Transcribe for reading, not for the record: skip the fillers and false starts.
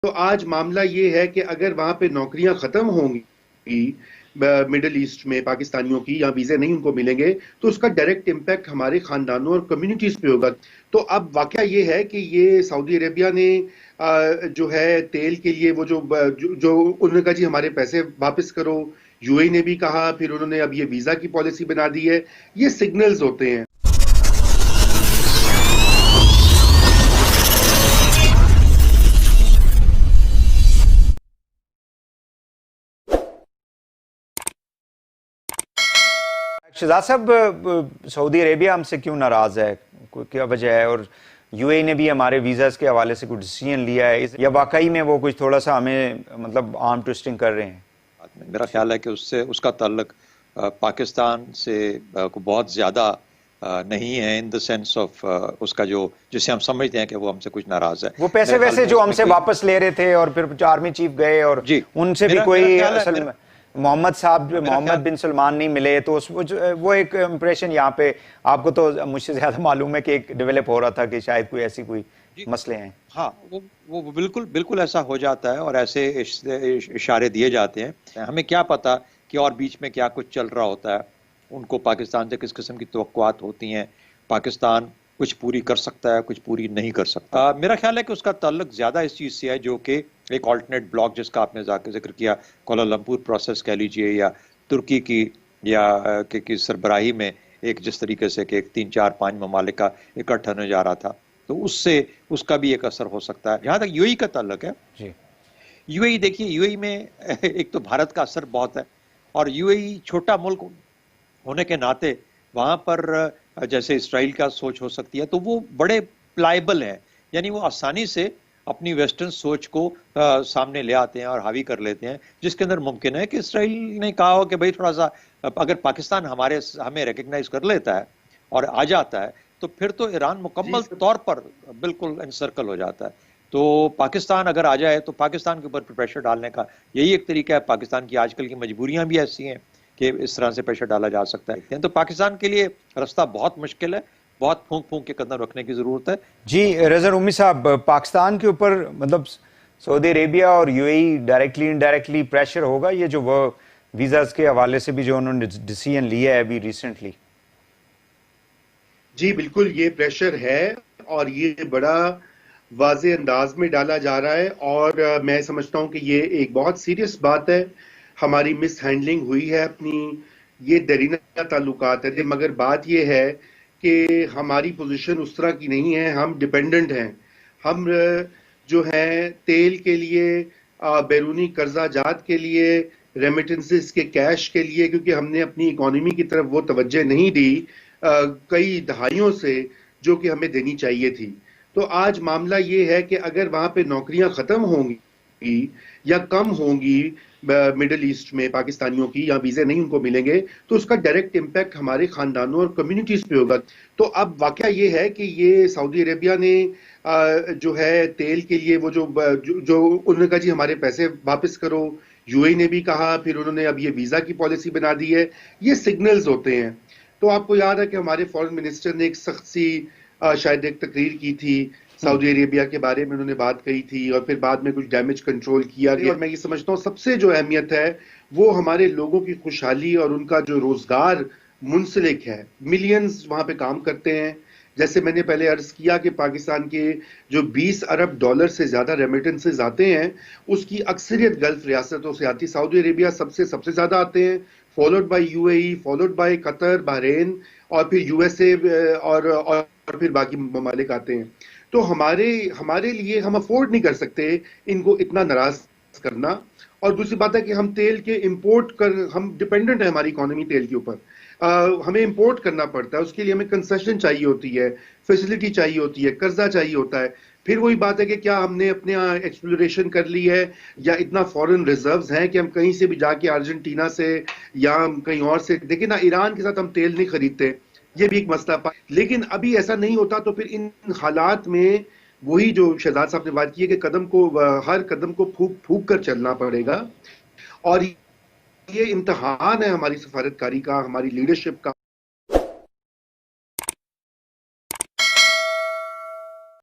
تو آج معاملہ یہ ہے کہ اگر وہاں پہ نوکریاں ختم ہوں گی مڈل ایسٹ میں پاکستانیوں کی، یا ویزے نہیں ان کو ملیں گے، تو اس کا ڈائریکٹ امپیکٹ ہمارے خاندانوں اور کمیونٹیز پہ ہوگا۔ تو اب واقعہ یہ ہے کہ یہ سعودی عربیہ نے جو ہے تیل کے لیے وہ جو انہوں نے کہا جی ہمارے پیسے واپس کرو، یو اے نے بھی کہا، پھر انہوں نے اب یہ ویزا کی پالیسی بنا دی ہے۔ یہ سگنلز ہوتے ہیں۔ شہزاد صاحب، سعودی عربیہ ہم سے کیوں ناراض ہے؟ کیا وجہ ہے؟ اور یو اے نے بھی ہمارے ویزاز کے حوالے سے کوئی ڈیسیژن لیا ہے یا واقعی میں وہ کچھ تھوڑا سا ہمیں مطلب آرم ٹوئسٹنگ کر رہے ہیں؟ میرا خیال ہے کہ اس کا تعلق پاکستان سے بہت زیادہ نہیں ہے، ان دا سینس آف اس کا جسے ہم سمجھتے ہیں کہ وہ ہم سے کچھ ناراض ہے۔ وہ پیسے ویسے جو ہم سے واپس لے رہے تھے اور پھر آرمی چیف گئے اور ان سے بھی کوئی اصل محمد صاحب محمد بن سلمان نہیں ملے، تو وہ ایک امپریشن یہاں پہ آپ کو تو مجھ سے زیادہ معلوم ہے کہ ایک ڈیولپ ہو رہا تھا کہ شاید کوئی ایسی کوئی مسئلے ہیں۔ ہاں، وہ بالکل ایسا ہو جاتا ہے اور ایسے اشارے دیے جاتے ہیں۔ ہمیں کیا پتا کہ اور بیچ میں کیا کچھ چل رہا ہوتا ہے، ان کو پاکستان سے کس قسم کی توقعات ہوتی ہیں، پاکستان کچھ پوری کر سکتا ہے، کچھ پوری نہیں کر سکتا۔ میرا خیال ہے کہ اس کا تعلق زیادہ اس چیز سے ہے جو کہ ایک آلٹرنیٹ بلاک جس کا آپ نے ذکر کیا، کوالالمپور پروسیس کہہ لیجئے، یا ترکی کی یا کی سربراہی میں ایک جس طریقے سے کہ 3 4 5 ممالک کا اکٹھا ہونے جا رہا تھا، تو اس کا بھی ایک اثر ہو سکتا ہے۔ جہاں تک یو اے کا تعلق ہے، یو اے دیکھیے، یو اے میں ایک تو بھارت کا اثر بہت ہے، اور یو اے چھوٹا ملک ہونے کے ناطے وہاں پر جیسے اسرائیل کا سوچ ہو سکتی ہے، تو وہ بڑے پلائبل ہیں، یعنی وہ آسانی سے اپنی ویسٹرن سوچ کو سامنے لے آتے ہیں اور حاوی کر لیتے ہیں، جس کے اندر ممکن ہے کہ اسرائیل نے کہا ہو کہ بھائی تھوڑا سا اگر پاکستان ہمیں ریکگنائز کر لیتا ہے اور آ جاتا ہے تو پھر تو ایران مکمل طور پر بالکل انسرکل ہو جاتا ہے۔ تو پاکستان اگر آ جائے تو پاکستان کے اوپر پریشر ڈالنے کا یہی ایک طریقہ ہے۔ پاکستان کی آج کل کی مجبوریاں بھی ایسی ہیں کہ اس طرح سے پریشر ڈالا جا سکتا ہے، تو پاکستان کے لیے رستہ بہت مشکل ہے، بہت پھونک کے قدم رکھنے کی ضرورت ہے۔ جی رضا رومی صاحب، پاکستان کے اوپر مطلب سعودی عربیہ اور you a directly indirectly pressure ہوگا یہ جو وہ ویزاز کے حوالے سے بھی جو انہوں نے ڈیسیژن لیا ہے ابھی ریسنٹلی؟ جی بالکل، یہ پریشر ہے اور یہ بڑا واضح انداز میں ڈالا جا رہا ہے، اور میں سمجھتا ہوں کہ یہ ایک بہت سیریس بات ہے۔ ہماری مس ہینڈلنگ ہوئی ہے اپنی، یہ درینہ تعلقات ہے، مگر بات یہ ہے کہ ہماری پوزیشن اس طرح کی نہیں ہے، ہم ڈیپینڈنٹ ہیں۔ ہم جو ہیں تیل کے لیے، بیرونی قرضہ جات کے لیے، ریمیٹنسز کے کیش کے لیے، کیونکہ ہم نے اپنی اکانومی کی طرف وہ توجہ نہیں دی کئی دہائیوں سے جو کہ ہمیں دینی چاہیے تھی۔ تو آج معاملہ یہ ہے کہ اگر وہاں پہ نوکریاں ختم ہوں گی یا کم ہوں گی مڈل ایسٹ میں پاکستانیوں کی، یا ویزے نہیں ان کو ملیں گے، تو اس کا ڈائریکٹ امپیکٹ ہمارے خاندانوں اور کمیونٹیز پہ ہوگا۔ تو اب واقعہ یہ ہے کہ یہ سعودی عربیہ نے جو ہے تیل کے لیے وہ جو انہوں نے کہا جی ہمارے پیسے واپس کرو، یو اے نے بھی کہا، پھر انہوں نے اب یہ ویزا کی پالیسی بنا دی ہے۔ یہ سگنلز ہوتے ہیں۔ تو آپ کو یاد ہے کہ ہمارے فارن منسٹر نے ایک سخت سی شاید ایک تقریر کی تھی سعودی عربیہ کے بارے میں، انہوں نے بات کہی تھی، اور پھر بعد میں کچھ ڈیمیج کنٹرول کیا گیا۔ اور میں یہ سمجھتا ہوں سب سے جو اہمیت ہے وہ ہمارے لوگوں کی خوشحالی اور ان کا جو روزگار منسلک ہے۔ ملینز وہاں پہ کام کرتے ہیں۔ جیسے میں نے پہلے عرض کیا کہ پاکستان کے جو 20 ارب ڈالر سے زیادہ ریمیٹنسز آتے ہیں، اس کی اکثریت گلف ریاستوں سے آتی ہے۔ سعودی عربیہ سب سے زیادہ آتے ہیں، followed by UAE, followed by Qatar, Bahrain, اور پھر یو ایس اے، اور پھر باقی ممالک آتے ہیں۔ تو ہمارے لیے ہم افورڈ نہیں کر سکتے ان کو اتنا ناراض کرنا۔ اور دوسری بات ہے کہ ہم تیل کے امپورٹ ہم ڈیپینڈنٹ ہیں، ہماری اکانومی تیل کے اوپر، ہمیں امپورٹ کرنا پڑتا ہے، اس کے لیے ہمیں کنسیشن چاہیے ہوتی ہے، فیسلٹی چاہیے ہوتی ہے، قرضہ چاہیے ہوتا ہے۔ پھر وہی بات ہے کہ کیا ہم نے اپنے ایکسپلوریشن کر لی ہے، یا اتنا فورن ریزروز ہیں کہ ہم کہیں سے بھی جا کے ارجنٹینا سے یا کہیں اور سے، دیکھیں نا ایران کے ساتھ ہم تیل نہیں خریدتے، یہ بھی ایک مسئلہ۔ لیکن ابھی ایسا نہیں ہوتا، تو پھر ان حالات میں وہی جو شہزاد صاحب نے بات کی ہے کہ ہر قدم کو پھونک کر چلنا پڑے گا، اور یہ امتحان ہے ہماری سفارتکاری کا، ہماری لیڈرشپ کا۔